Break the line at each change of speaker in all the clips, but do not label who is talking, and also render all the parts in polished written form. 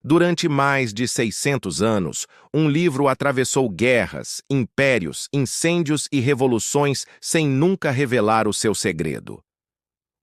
Durante mais de 600 anos, um livro atravessou guerras, impérios, incêndios e revoluções sem nunca revelar o seu segredo.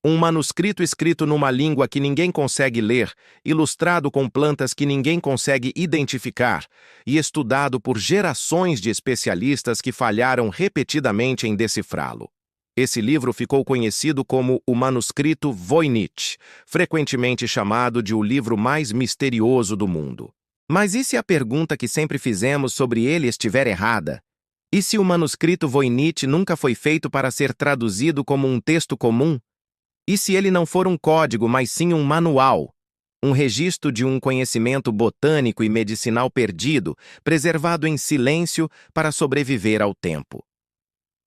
Um manuscrito escrito numa língua que ninguém consegue ler, ilustrado com plantas que ninguém consegue identificar e estudado por gerações de especialistas que falharam repetidamente em decifrá-lo. Esse livro ficou conhecido como o Manuscrito Voynich, frequentemente chamado de o livro mais misterioso do mundo. Mas e se a pergunta que sempre fizemos sobre ele estiver errada? E se o Manuscrito Voynich nunca foi feito para ser traduzido como um texto comum? E se ele não for um código, mas sim um manual, um registro de um conhecimento botânico e medicinal perdido, preservado em silêncio para sobreviver ao tempo?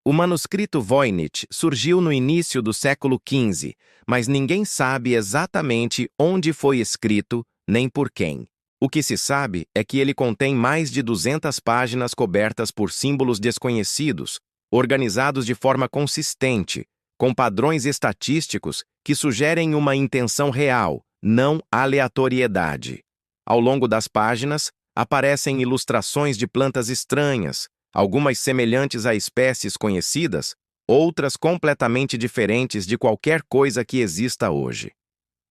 O manuscrito Voynich surgiu no início do século XV, mas ninguém sabe exatamente onde foi escrito, nem por quem. O que se sabe é que ele contém mais de 200 páginas cobertas por símbolos desconhecidos, organizados de forma consistente, com padrões estatísticos que sugerem uma intenção real, não aleatoriedade. Ao longo das páginas, aparecem ilustrações de plantas estranhas, algumas semelhantes a espécies conhecidas, outras completamente diferentes de qualquer coisa que exista hoje.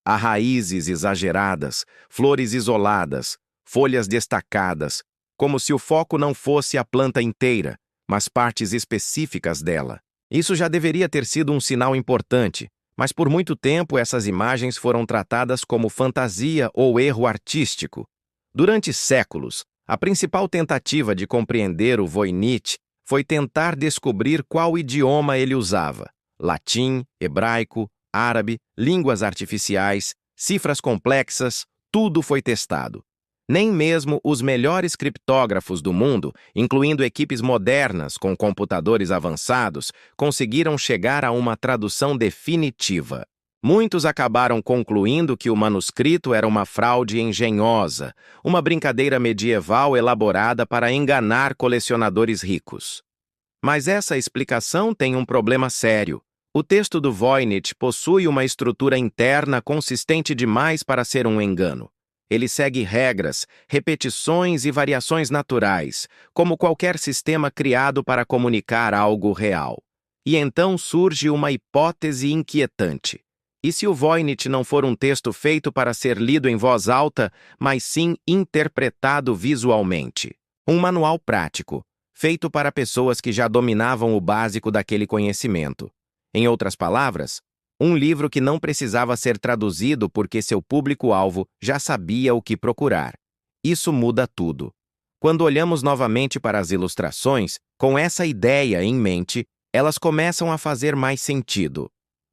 Há raízes exageradas, flores isoladas, folhas destacadas, como se o foco não fosse a planta inteira, mas partes específicas dela. Isso já deveria ter sido um sinal importante, mas por muito tempo essas imagens foram tratadas como fantasia ou erro artístico. Durante séculos, a principal tentativa de compreender o Voynich foi tentar descobrir qual idioma ele usava: latim, hebraico, árabe, línguas artificiais, cifras complexas, tudo foi testado. Nem mesmo os melhores criptógrafos do mundo, incluindo equipes modernas com computadores avançados, conseguiram chegar a uma tradução definitiva. Muitos acabaram concluindo que o manuscrito era uma fraude engenhosa, uma brincadeira medieval elaborada para enganar colecionadores ricos. Mas essa explicação tem um problema sério. O texto do Voynich possui uma estrutura interna consistente demais para ser um engano. Ele segue regras, repetições e variações naturais, como qualquer sistema criado para comunicar algo real. E então surge uma hipótese inquietante. E se o Voynich não for um texto feito para ser lido em voz alta, mas sim interpretado visualmente? Um manual prático, feito para pessoas que já dominavam o básico daquele conhecimento. Em outras palavras, um livro que não precisava ser traduzido porque seu público-alvo já sabia o que procurar. Isso muda tudo. Quando olhamos novamente para as ilustrações, com essa ideia em mente, elas começam a fazer mais sentido.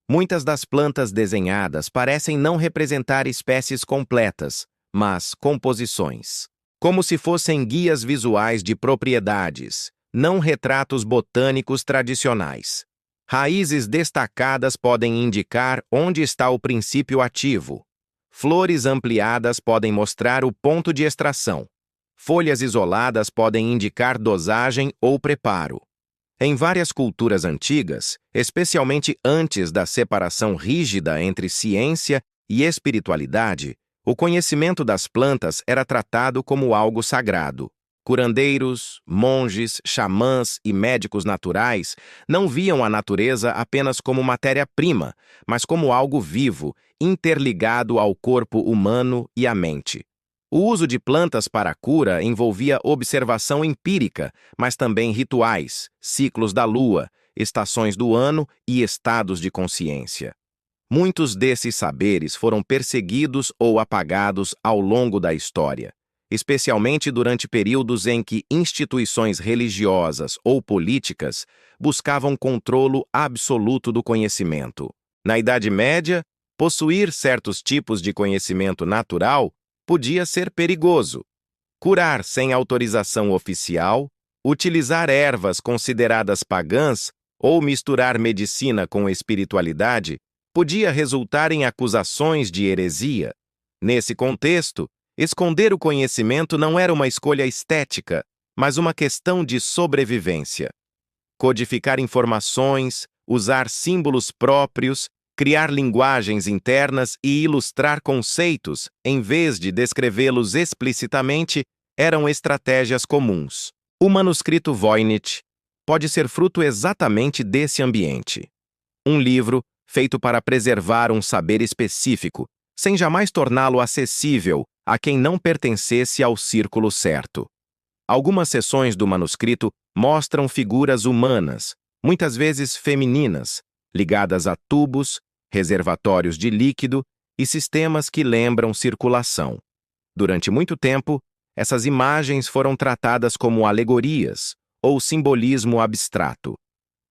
Muitas das plantas desenhadas parecem não representar espécies completas, mas composições. Como se fossem guias visuais de propriedades, não retratos botânicos tradicionais. Raízes destacadas podem indicar onde está o princípio ativo. Flores ampliadas podem mostrar o ponto de extração. Folhas isoladas podem indicar dosagem ou preparo. Em várias culturas antigas, especialmente antes da separação rígida entre ciência e espiritualidade, o conhecimento das plantas era tratado como algo sagrado. Curandeiros, monges, xamãs e médicos naturais não viam a natureza apenas como matéria-prima, mas como algo vivo, interligado ao corpo humano e à mente. O uso de plantas para a cura envolvia observação empírica, mas também rituais, ciclos da lua, estações do ano e estados de consciência. Muitos desses saberes foram perseguidos ou apagados ao longo da história, especialmente durante períodos em que instituições religiosas ou políticas buscavam controle absoluto do conhecimento. Na Idade Média, possuir certos tipos de conhecimento natural podia ser perigoso. Curar sem autorização oficial, utilizar ervas consideradas pagãs ou misturar medicina com espiritualidade podia resultar em acusações de heresia. Nesse contexto, esconder o conhecimento não era uma escolha estética, mas uma questão de sobrevivência. Codificar informações, usar símbolos próprios Criar linguagens internas e ilustrar conceitos, em vez de descrevê-los explicitamente, eram estratégias comuns. O manuscrito Voynich pode ser fruto exatamente desse ambiente. Um livro feito para preservar um saber específico, sem jamais torná-lo acessível a quem não pertencesse ao círculo certo. Algumas seções do manuscrito mostram figuras humanas, muitas vezes femininas, ligadas a tubos, reservatórios de líquido e sistemas que lembram circulação. Durante muito tempo, essas imagens foram tratadas como alegorias ou simbolismo abstrato.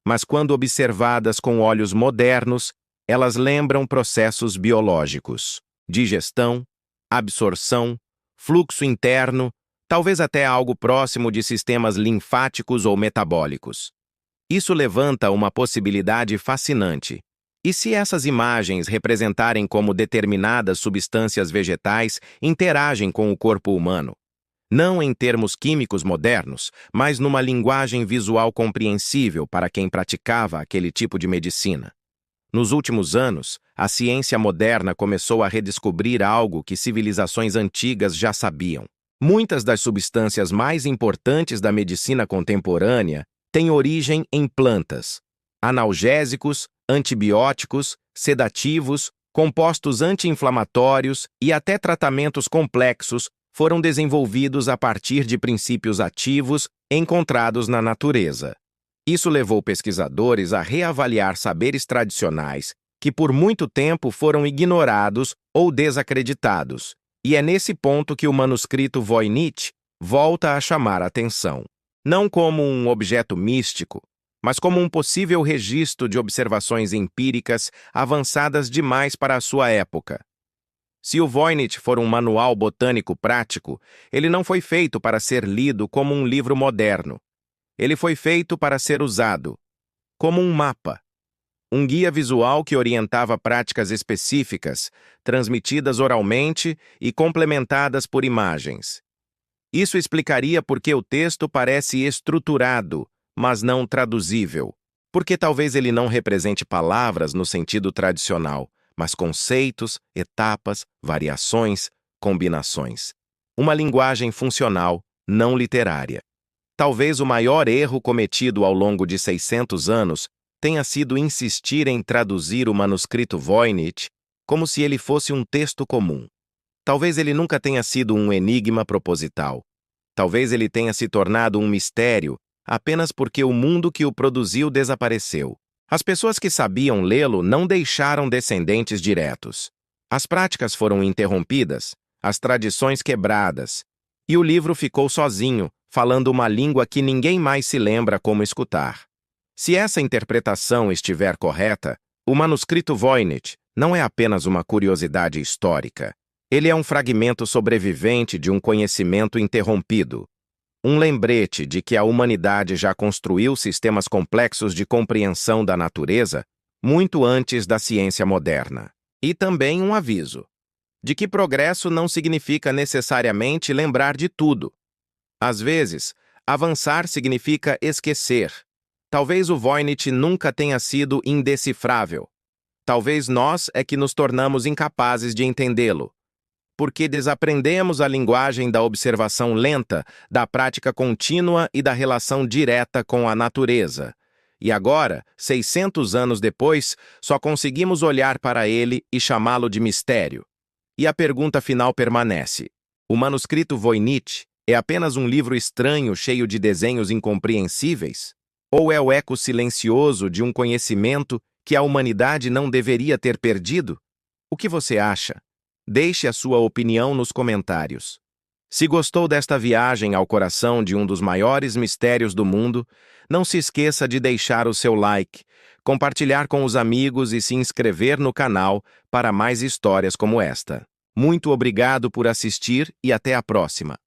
Mas quando observadas com olhos modernos, elas lembram processos biológicos, digestão, absorção, fluxo interno, talvez até algo próximo de sistemas linfáticos ou metabólicos. Isso levanta uma possibilidade fascinante. E se essas imagens representarem como determinadas substâncias vegetais interagem com o corpo humano? Não em termos químicos modernos, mas numa linguagem visual compreensível para quem praticava aquele tipo de medicina. Nos últimos anos, a ciência moderna começou a redescobrir algo que civilizações antigas já sabiam. Muitas das substâncias mais importantes da medicina contemporânea têm origem em plantas. Analgésicos, antibióticos, sedativos, compostos anti-inflamatórios e até tratamentos complexos foram desenvolvidos a partir de princípios ativos encontrados na natureza. Isso levou pesquisadores a reavaliar saberes tradicionais que por muito tempo foram ignorados ou desacreditados, e é nesse ponto que o manuscrito Voynich volta a chamar a atenção. Não como um objeto místico, mas como um possível registro de observações empíricas avançadas demais para a sua época. Se o Voynich for um manual botânico prático, ele não foi feito para ser lido como um livro moderno. Ele foi feito para ser usado como um mapa, um guia visual que orientava práticas específicas, transmitidas oralmente e complementadas por imagens. Isso explicaria por que o texto parece estruturado, mas não traduzível, porque talvez ele não represente palavras no sentido tradicional, mas conceitos, etapas, variações, combinações. Uma linguagem funcional, não literária. Talvez o maior erro cometido ao longo de 600 anos tenha sido insistir em traduzir o manuscrito Voynich como se ele fosse um texto comum. Talvez ele nunca tenha sido um enigma proposital. Talvez ele tenha se tornado um mistério apenas porque o mundo que o produziu desapareceu. As pessoas que sabiam lê-lo não deixaram descendentes diretos. As práticas foram interrompidas, as tradições quebradas, e o livro ficou sozinho, falando uma língua que ninguém mais se lembra como escutar. Se essa interpretação estiver correta, o manuscrito Voynich não é apenas uma curiosidade histórica. Ele é um fragmento sobrevivente de um conhecimento interrompido. Um lembrete de que a humanidade já construiu sistemas complexos de compreensão da natureza muito antes da ciência moderna. E também um aviso de que progresso não significa necessariamente lembrar de tudo. Às vezes, avançar significa esquecer. Talvez o Voynich nunca tenha sido indecifrável. Talvez nós é que nos tornamos incapazes de entendê-lo, porque desaprendemos a linguagem da observação lenta, da prática contínua e da relação direta com a natureza. E agora, 600 anos depois, só conseguimos olhar para ele e chamá-lo de mistério. E a pergunta final permanece: o manuscrito Voynich é apenas um livro estranho cheio de desenhos incompreensíveis? Ou é o eco silencioso de um conhecimento que a humanidade não deveria ter perdido? O que você acha? Deixe a sua opinião nos comentários. Se gostou desta viagem ao coração de um dos maiores mistérios do mundo, não se esqueça de deixar o seu like, compartilhar com os amigos e se inscrever no canal para mais histórias como esta. Muito obrigado por assistir e até a próxima.